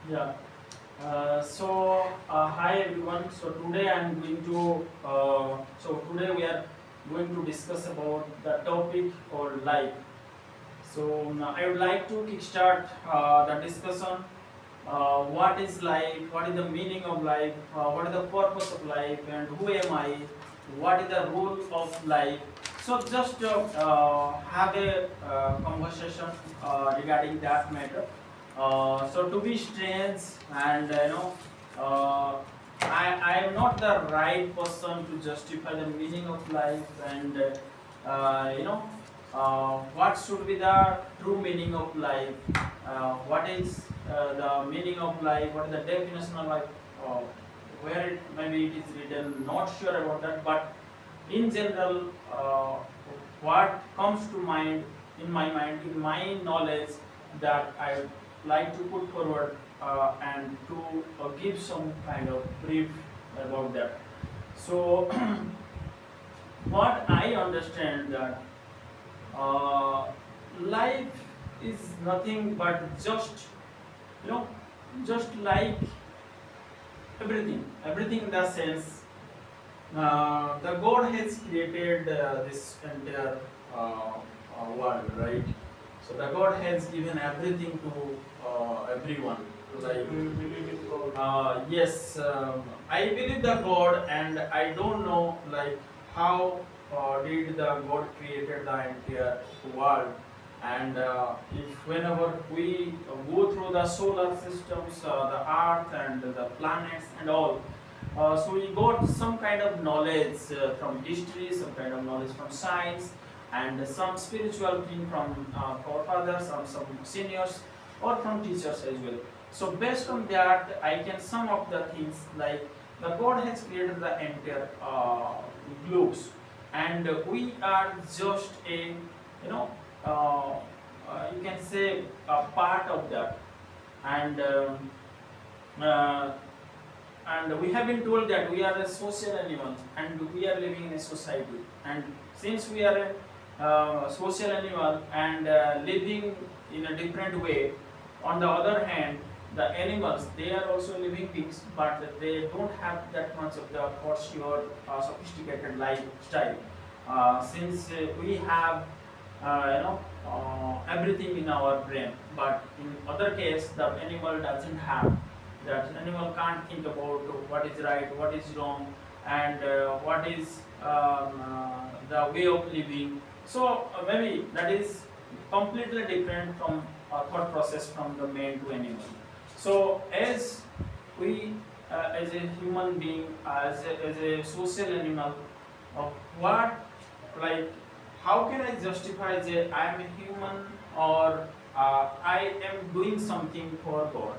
Yeah. Hi everyone. Today I'm going to. Today we are going to discuss about the topic called life. Now I would like to kickstart the discussion. What is life? What is the meaning of life? What is the purpose of life? And who am I? What is the role of life? So just have a conversation regarding that matter. To be strange and uh, I am not the right person to justify the meaning of life and what should be the true meaning of life. What is the meaning of life? What is the definition of life? Uh, where maybe it is written, not sure about that, but in general, what comes to mind in my mind, in my knowledge, that I would like to put forward and to give some kind of brief about that. So, what I understand that uh, life is nothing but just you know just like everything in the sense the God has created this entire world, right? So the God has given everything to everyone. Like, yes, I believe the God, and I don't know like how did the God created the entire world. And if whenever we go through the solar systems, the Earth and the planets and all, so we got some kind of knowledge from history, some kind of knowledge from science, and some spiritual thing from our fathers, some seniors, or from teachers as well. So based on that, I can sum up the things like the God has created the entire globes, and we are just a you can say a part of that, and uh, and we have been told that we are a social animal and we are living in a society, and since we are a social animal and living in a different way, on the other hand the animals, they are also living beings, but they don't have that much of the forsy or sophisticated lifestyle, since we have everything in our brain, but in other case the animal doesn't have that. Animal can't think about what is right, what is wrong, and what is the way of living. So maybe that is completely different from thought process from the man to animal. So as we as a human being, as a social animal, what, like, how can I justify that I am a human, or I am doing something for God?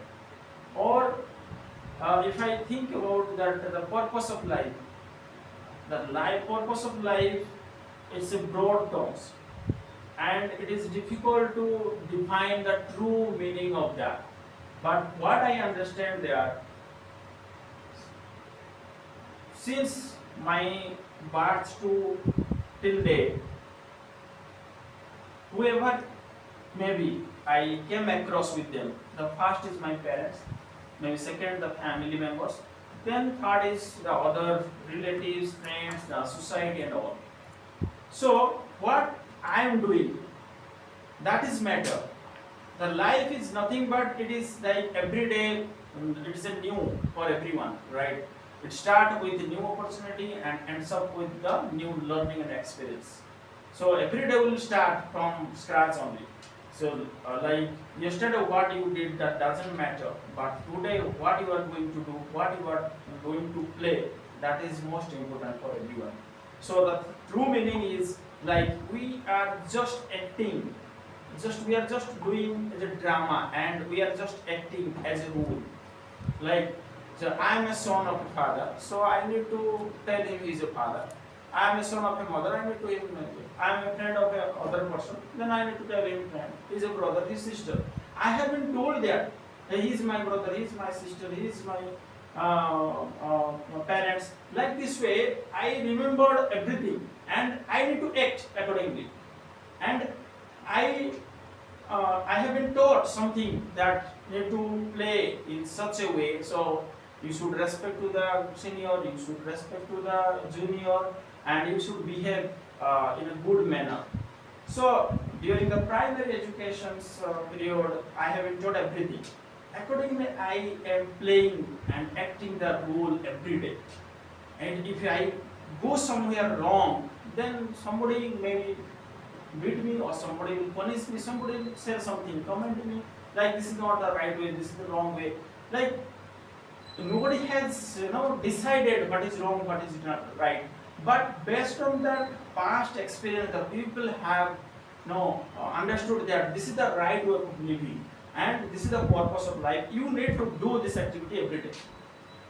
Or if I think about that, the purpose of life, the life purpose of life, it's a broad terms, and it is difficult to define the true meaning of that. But what I understand there, since my birth to till day, whoever maybe I came across with them, the first is my parents, maybe second the family members, then third is the other relatives, friends, the society and all. So what I am doing, that is matter. The life is nothing but it is like every day, it is a new for everyone, right? It starts with a new opportunity and ends up with the new learning and experience. So every day will start from scratch only. So like yesterday what you did, that doesn't matter, but today what you are going to do, what you are going to play, that is most important for everyone. So the true meaning is like we are just acting, just we are just doing the drama, and we are just acting as a role. Like, so I am a son of a father, so I need to tell him he is a father. I am a son of a mother, I need to tell him. I am a friend of a other person, then I need to tell him friend. He is a brother, his sister. I have been told that he is my brother, he is my sister, he is my parents. Like this way, I remembered everything, and I need to act accordingly. And I have been taught something that need to play in such a way. So you should respect to the senior, you should respect to the junior, and you should behave in a good manner. So during the primary education period, I have enjoyed everything. Accordingly, I am playing and acting the role every day. And if I go somewhere wrong, then somebody may beat me, or somebody will punish me, somebody will say something, comment me, like this is not the right way, this is the wrong way. Like nobody has decided what is wrong, what is not right. But based on that past experience, the people have understood that this is the right way of living and this is the purpose of life. You need to do this activity every day.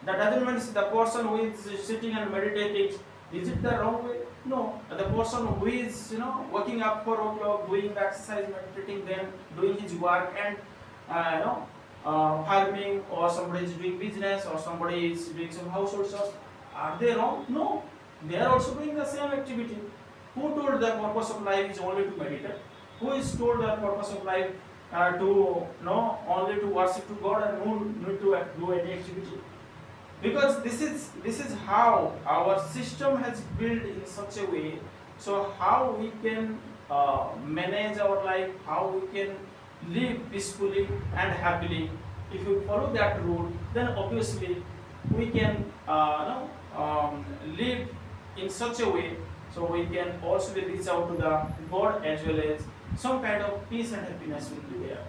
That doesn't mean the person who is sitting and meditating, is it the wrong way? No. The person who is waking up for o'clock, doing exercise, meditating, then doing his work and farming, or somebody is doing business, or somebody is doing some household stuff, are they wrong? No. They are also doing the same activity. Who told the purpose of life is only to meditate? Who is told the purpose of life to only to worship to God and no need to do any activity? Because this is how our system has built in such a way. So how we can manage our life, how we can live peacefully and happily. If we follow that rule, then obviously we can live in such a way, so we can also reach out to the God, as well as some kind of peace and happiness will be there.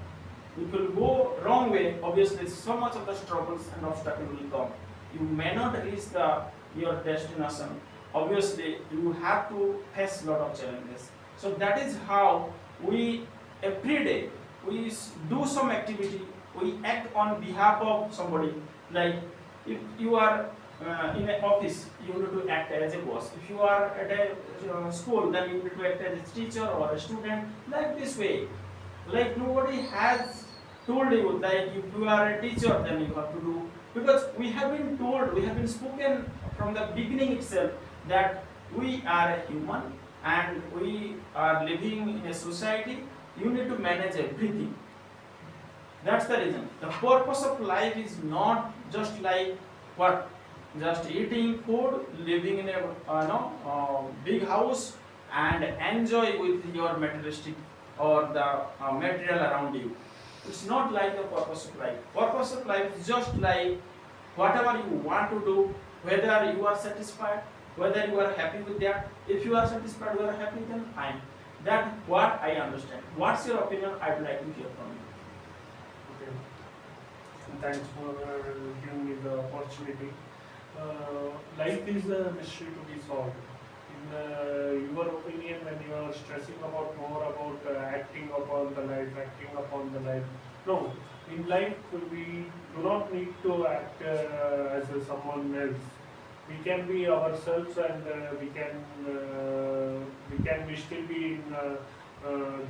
If you go wrong way, obviously so much of the struggles and obstacles will come. You may not reach your destination. Obviously, you have to face a lot of challenges. So that is how we every day we do some activity. We act on behalf of somebody. Like if you are in an office, you need to act as a boss. If you are at a school, then you need to act as a teacher or a student. Like this way. Like nobody has told you, like if you are a teacher, then you have to do. Because we have been told, we have been spoken from the beginning itself that we are a human and we are living in a society. You need to manage everything. That's the reason. The purpose of life is not just like what? Just eating food, living in a big house and enjoy with your materialistic or the material around you. It's not like the purpose of life. Purpose of life is just like whatever you want to do, whether you are satisfied, whether you are happy with that. If you are satisfied, you are happy, then fine. That's what I understand. What's your opinion? I would like to hear from you. Okay. Thanks for giving me the opportunity. Life is a mystery to be solved. In your opinion, when you are stressing about more about acting upon the life, no. In life, we do not need to act as someone else. We can be ourselves, and we can still be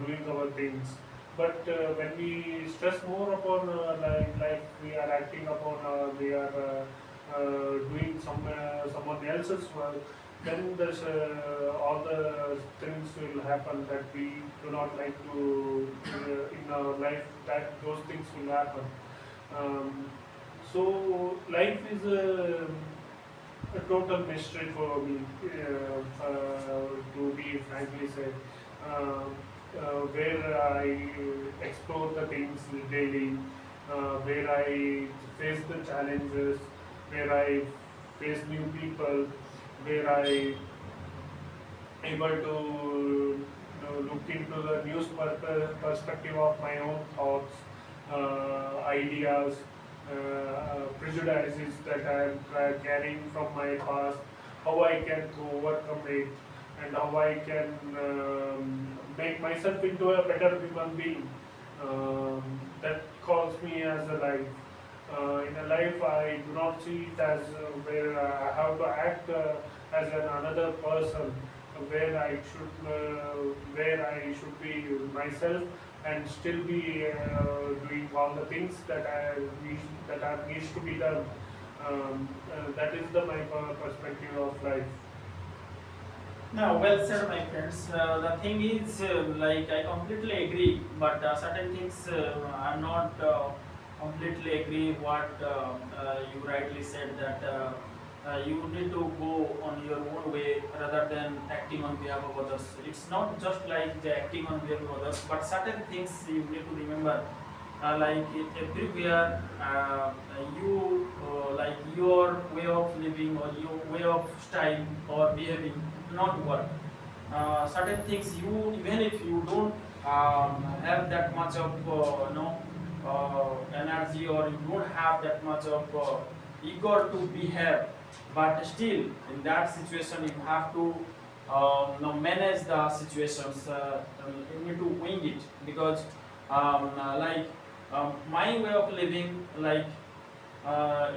doing our things. But when we stress more upon life, we are acting upon, we are doing someone else's work, then there's all the things will happen that we do not like to in our life, that those things will happen. So life is a total mystery for me, to be frankly said, where I explore the things daily, where I face the challenges, where I face new people, where I able to look into the news perspective of my own thoughts, ideas, prejudices that I am carrying from my past, how I can overcome it, and how I can make myself into a better human being. That calls me as a life. In a life, I do not see it as where I have to act as another person, where I should be myself and still be doing all the things that are needs to be done. That is my perspective of life. Now, well said, my friends. The thing is, like I completely agree, but certain things I'm not completely agree what you rightly said that you need to go on your own way rather than acting on behalf of others. It's not just like the acting on behalf of others, but certain things you need to remember. Like everywhere, you like your way of living or your way of style or behaving not work. Certain things you even if you don't have that much of energy or you don't have that much of eager to behave, but still in that situation you have to manage the situations. You need to wing it because my way of living, like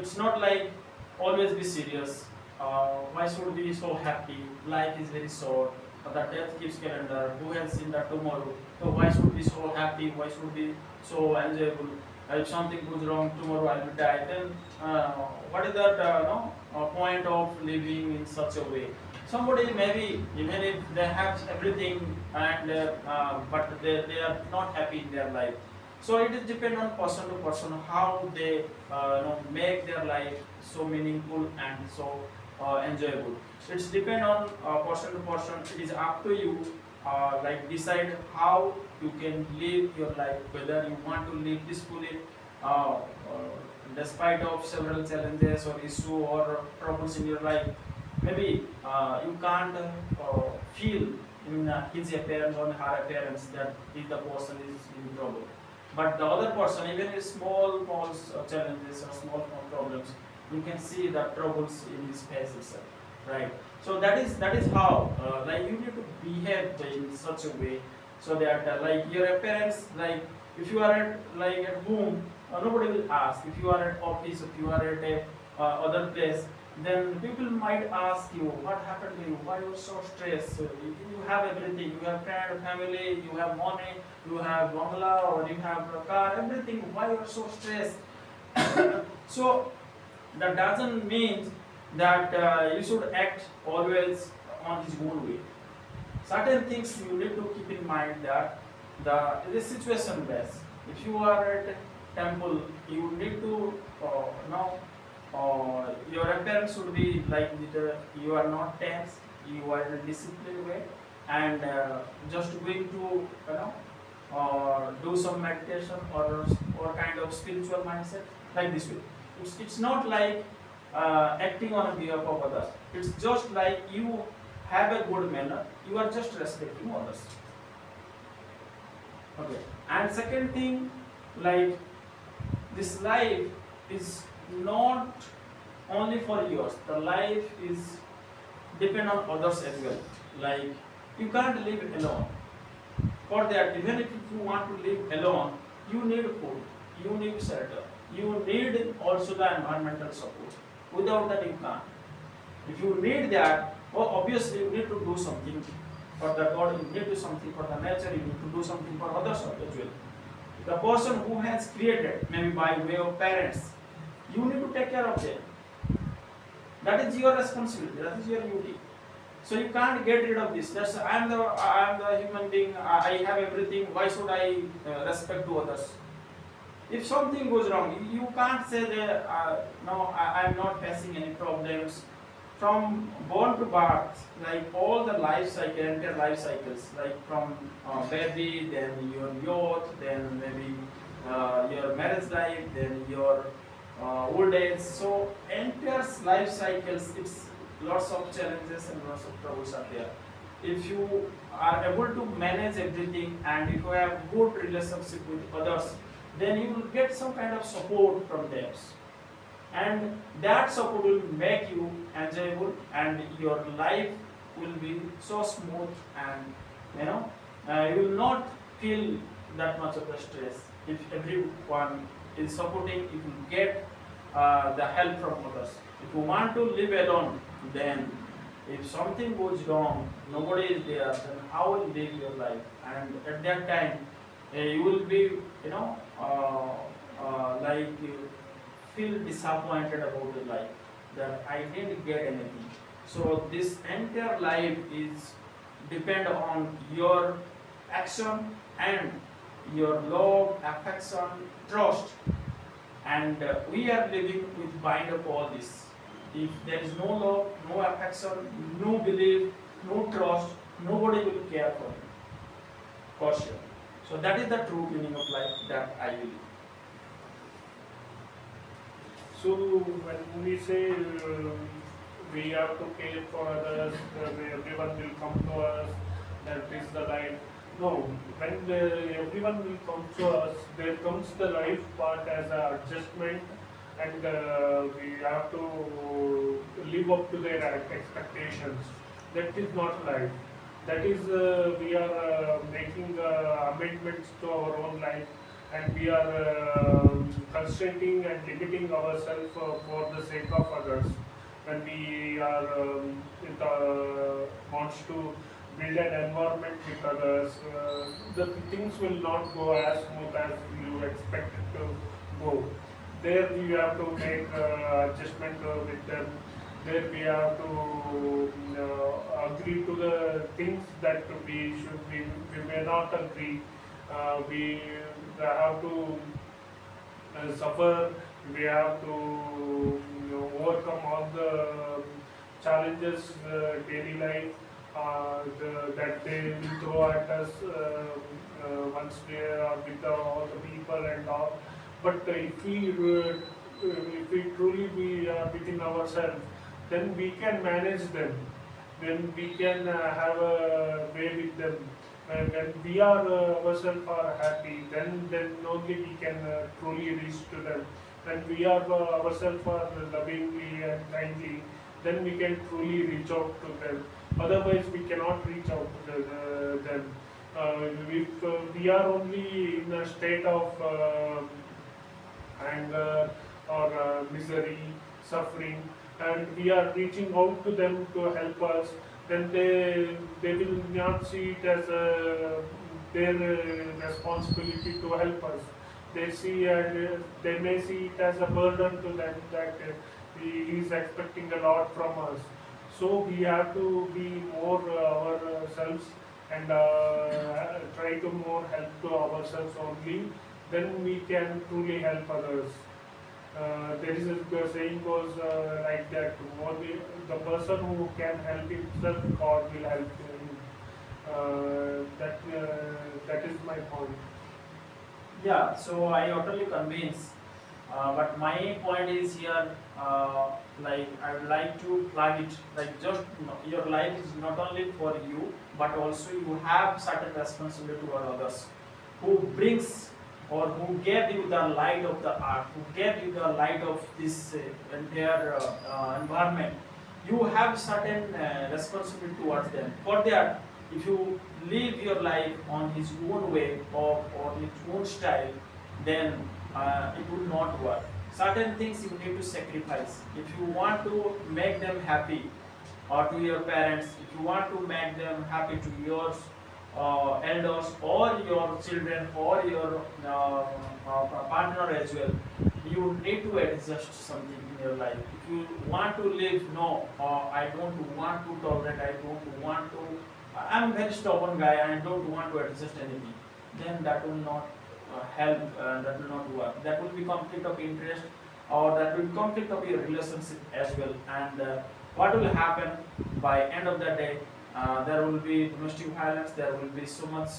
it's not like always be serious. Why should be so happy? Life is very short. The death keeps calendar. Who has seen that tomorrow? So why should be so happy? Why should be so enjoyable? If something goes wrong tomorrow, I will die. Then what is that point of living in such a way? Somebody maybe even if they have everything and but they are not happy in their life. So it is depend on person to person how they make their life so meaningful and so enjoyable. It's depend on person to person. It is up to you. Like decide how you can live your life. Whether you want to live peacefully, despite of several challenges or issue or troubles in your life. Maybe you can't feel in his appearance or her appearance that if the person is in trouble. But the other person, even with small challenges or small problems, you can see the troubles in his face itself, right? So that is how like you need to behave in such a way so that like your appearance, like if you are at home, nobody will ask. If you are at office, if you are at a other place, then people might ask you what happened to you, why you are so stressed. You have everything, you have friend, family, you have money, you have bungalow or you have a car, everything, why you are so stressed? So that doesn't mean that you should act always on his own way. Certain things you need to keep in mind that it is situation based. If you are at a temple, you need to know your appearance should be like you are not tense, you are in a disciplined way, and just going to do some meditation or kind of spiritual mindset like this way. It's not like acting on behalf of others. It's just like you have a good manner. You are just respecting others. Okay. And second thing, like this life is not only for yours. The life is depend on others as well. Like you can't live alone. For that, even if you want to live alone, you need food, you need shelter, you need also the environmental support. Without that, you can't. If you need that, well, obviously you need to do something for the God, you need to do something for the nature, you need to do something for others as well. The person who has created, maybe by way of parents, you need to take care of them. That is your responsibility, that is your duty. So you can't get rid of this. That's I am the human being. I have everything. Why should I respect to others? If something goes wrong, you can't say that no, I am not facing any problems. From born to birth, like all the life cycle, entire life cycles, like from baby, then your youth, then maybe your marriage life, then your old age. So entire life cycles, it's lots of challenges and lots of troubles are there. If you are able to manage everything and if you have good relationship with others, then you will get some kind of support from them. And that support will make you enjoyable and your life will be so smooth and you will not feel that much of the stress. If everyone is supporting, you will get the help from others. If you want to live alone, then if something goes wrong, nobody is there, then how will you live your life? And at that time, you will be, like you feel disappointed about your life, that I didn't get anything. So this entire life is depend on your action and your love, affection, trust. and we are living with bind up all this. If there is no love, no affection, no belief, no trust, nobody will care for you, for sure. So that is the true meaning of life that I believe. So when we say we have to care for others, everyone will come to us, that is the life. No, when everyone will come to us, there comes the life part as an adjustment, and we have to live up to their expectations. That is not life. That is, we are making amendments to our own life, and we are constraining and limiting ourselves for the sake of others. When we are wants to build an environment with others, the things will not go as smooth as you expect it to go. There we have to make adjustment with them. There we have to agree to the things that we may not agree. We have to suffer. We have to overcome all the challenges daily life that they will throw at us once we are with all the people and all. But if we truly be within ourselves, then we can manage them. Then we can have a way with them. And when we are ourselves are happy, then only we can truly reach to them. When we are ourselves are lovingly and kindly, then we can truly reach out to them. Otherwise, we cannot reach out to them. If we are only in a state of anger or misery, suffering, and we are reaching out to them to help us, then they will not see it as their responsibility to help us. They see and they may see it as a burden to them that he is expecting a lot from us. So we have to be more ourselves and try to more help to ourselves only. Then we can truly help others. There is a saying goes like that: only the person who can help himself, God will help him. That is my point. Yeah, so I totally convinced. But my point is here, like I would like to plug it. Like just your life is not only for you, but also you have certain responsibility toward others, who brings or who gave you the light of the art, who gave you the light of this entire environment. You have certain responsibility towards them. For that, if you live your life on his own way or on his own style, then it will not work. Certain things you need to sacrifice. If you want to make them happy, or to your parents, if you want to make them happy to your elders or your children or your partner as well, you need to adjust something in your life. If you want to live, no, I don't want to tolerate, I don't want to, I'm a very stubborn guy and I don't want to adjust anything, then that will not help, that will not work. That will be conflict of interest, or that will conflict of your relationship as well. And what will happen by end of the day? There will be domestic violence. There will be so much,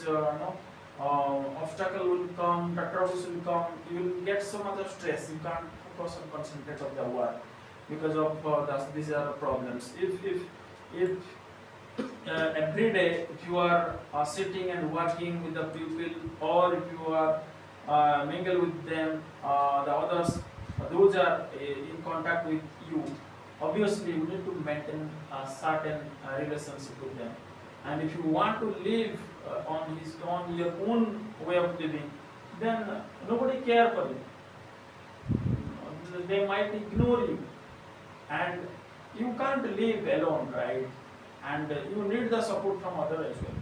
obstacle will come, the troubles will come. You will get so much of stress. You can't focus and concentrate on the work because of these are problems. If every day, if you are sitting and working with the people, or if you are mingle with them, the others, those are in contact with you. Obviously, you need to maintain a certain relationship with them. And if you want to live on your own way of living, then nobody care for you. They might ignore you, and you can't live alone, right? And you need the support from others as well.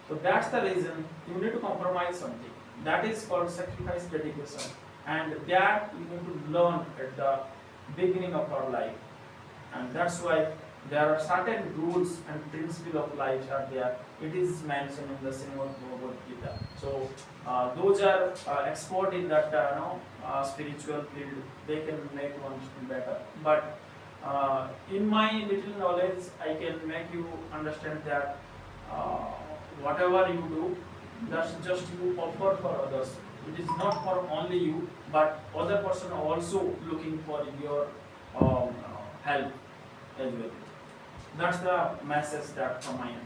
So that's the reason you need to compromise something. That is called sacrifice, dedication, and that you need to learn at the beginning of our life. And that's why there are certain rules and principles of life are there. It is mentioned in the Srimad Bhagavad Gita. So those are expert in that spiritual field. They can make one better. But in my little knowledge, I can make you understand that whatever you do, that's just you offer for others. It is not for only you, but other person also looking for your help as well. That's the message that from my end.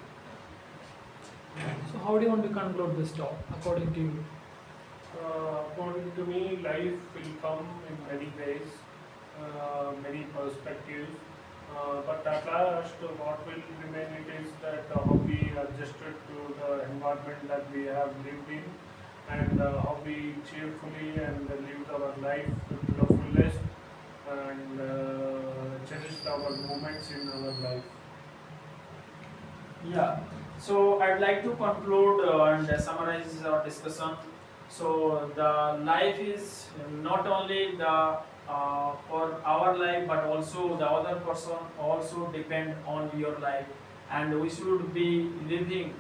So how do you want to conclude this talk according to you? According to me, life will come in many ways, many perspectives. But at last, what will remain it is that how we adjusted to the environment that we have lived in, and how we cheerfully and lived our life to the fullest, and cherished our moments in our life. Yeah. So I'd like to conclude and summarize our discussion. So the life is not only the for our life, but also the other person also depend on your life, and we should be living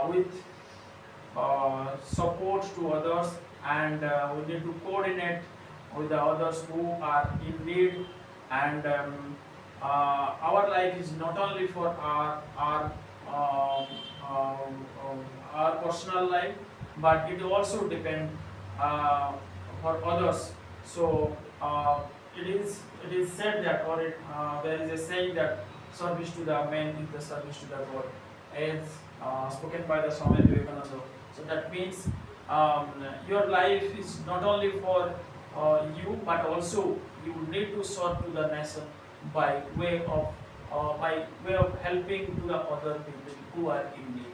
with support to others, and we need to coordinate with the others who are in need, and our life is not only for our personal life, but it also depend for others. So it is said that, or there is a saying that service to the man is the service to the God, as spoken by the Swami Vivekananda. So that means your life is not only for you, but also you need to serve to the nation by way of helping to the other people who are in need.